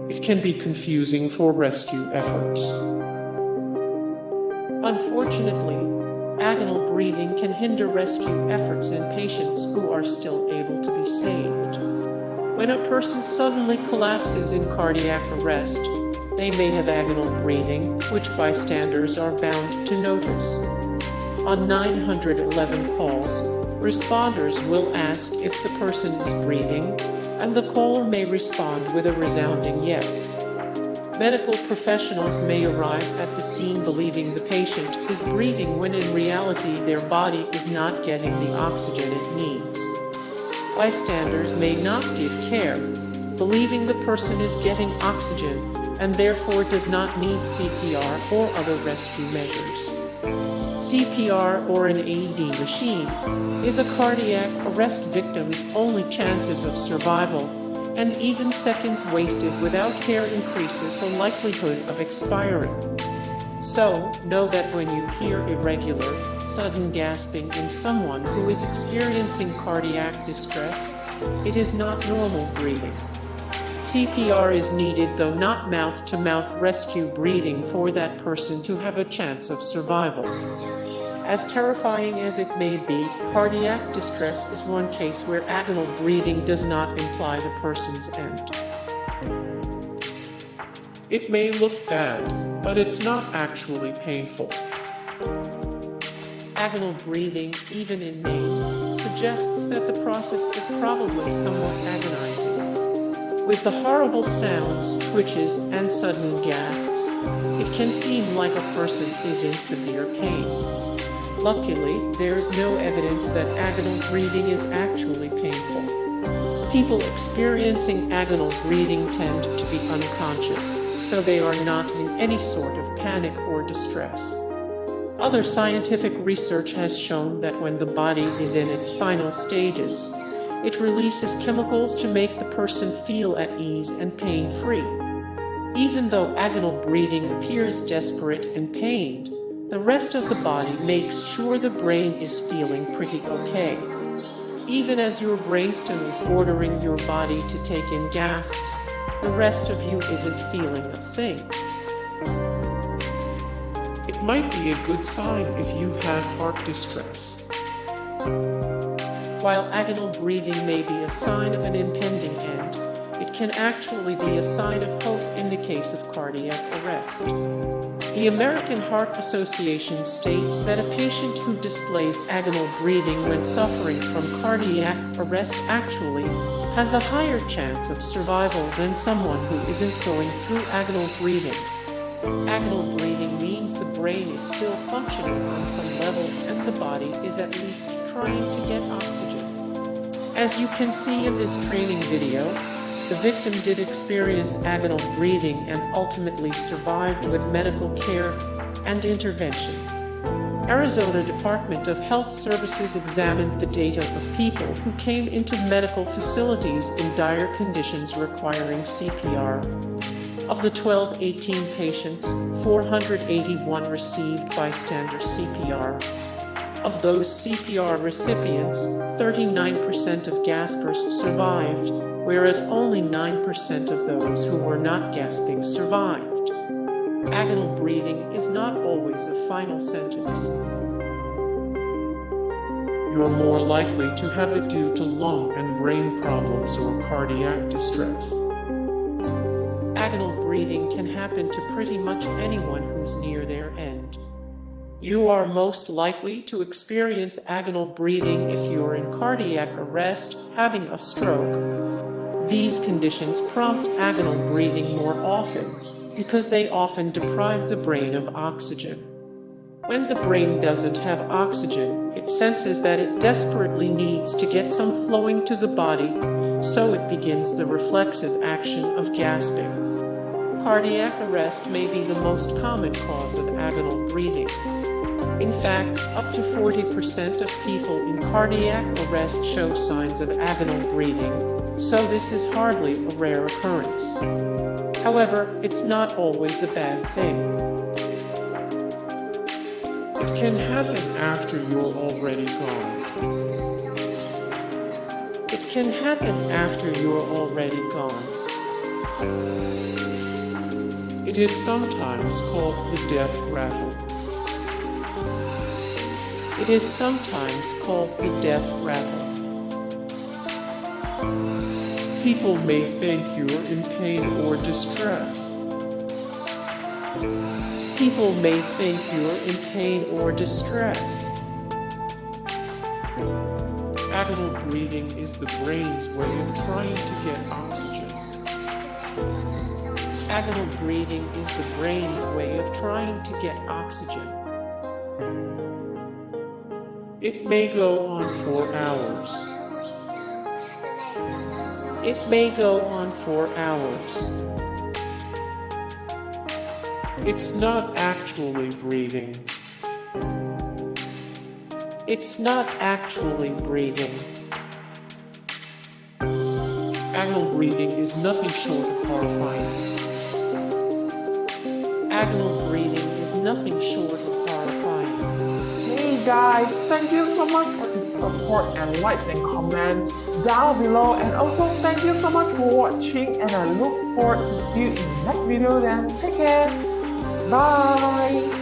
It can be confusing for rescue efforts. Unfortunately, agonal breathing can hinder rescue efforts in patients who are still able to be saved. When a person suddenly collapses in cardiac arrest, they may have agonal breathing, which bystanders are bound to notice. On 911 calls, responders will ask if the person is breathing, and the caller may respond with a resounding yes. Medical professionals may arrive at the scene believing the patient is breathing when in reality their body is not getting the oxygen it needs. Bystanders may not give care, believing the person is getting oxygen and therefore does not need CPR or other rescue measures. CPR or an AED machine is a cardiac arrest victim's only chances of survival, and even seconds wasted without care increases the likelihood of expiring. So, know that when you hear irregular, sudden gasping in someone who is experiencing cardiac distress, it is not normal breathing. CPR is needed, though not mouth-to-mouth rescue breathing, for that person to have a chance of survival. As terrifying as it may be, cardiac distress is one case where agonal breathing does not imply the person's end. It may look bad, but it's not actually painful. Agonal breathing, even in name, suggests that the process is probably somewhat agonizing. With the horrible sounds, twitches, and sudden gasps, it can seem like a person is in severe pain. Luckily, there is no evidence that agonal breathing is actually painful. People experiencing agonal breathing tend to be unconscious, so they are not in any sort of panic or distress. Other scientific research has shown that when the body is in its final stages, it releases chemicals to make the person feel at ease and pain-free. Even though agonal breathing appears desperate and pained, the rest of the body makes sure the brain is feeling pretty okay. Even as your brainstem is ordering your body to take in gasps, the rest of you isn't feeling a thing. It might be a good sign if you've had heart distress. While agonal breathing may be a sign of an impending end, it can actually be a sign of hope in the case of cardiac arrest. The American Heart Association states that a patient who displays agonal breathing when suffering from cardiac arrest actually has a higher chance of survival than someone who isn't going through agonal breathing. Agonal breathing means the brain is still functioning on some level and the body is at least trying to get oxygen. As you can see in this training video, the victim did experience agonal breathing and ultimately survived with medical care and intervention. Arizona Department of Health Services examined the data of people who came into medical facilities in dire conditions requiring CPR. Of the 1218 patients, 481 received bystander CPR. Of those CPR recipients, 39% of gaspers survived, whereas only 9% of those who were not gasping survived. Agonal breathing is not always a final sentence. You're more likely to have it due to lung and brain problems or cardiac distress. Agonal breathing can happen to pretty much anyone who's near their end. You are most likely to experience agonal breathing if you're in cardiac arrest, having a stroke. These conditions prompt agonal breathing more often because they often deprive the brain of oxygen. When the brain doesn't have oxygen, it senses that it desperately needs to get some flowing to the body, so it begins the reflexive action of gasping. Cardiac arrest may be the most common cause of agonal breathing. In fact, up to 40% of people in cardiac arrest show signs of agonal breathing, so this is hardly a rare occurrence. However, it's not always a bad thing. It can happen after you're already gone. It can happen after you're already gone. It is sometimes called the death rattle. It is sometimes called the death rattle. People may think you're in pain or distress. People may think you're in pain or distress. Agonal breathing is the brain's way of trying to get oxygen. Agonal breathing is the brain's way of trying to get oxygen. It may go on for hours. It may go on for hours. It's not actually breathing. It's not actually breathing. Agonal breathing is nothing short of horrifying. Agonal breathing is nothing short of horrifying. Hey guys, thank you so much for the support and likes and comments down below, and also thank you so much for watching, and I look forward to see you in the next video. Then take care. Bye.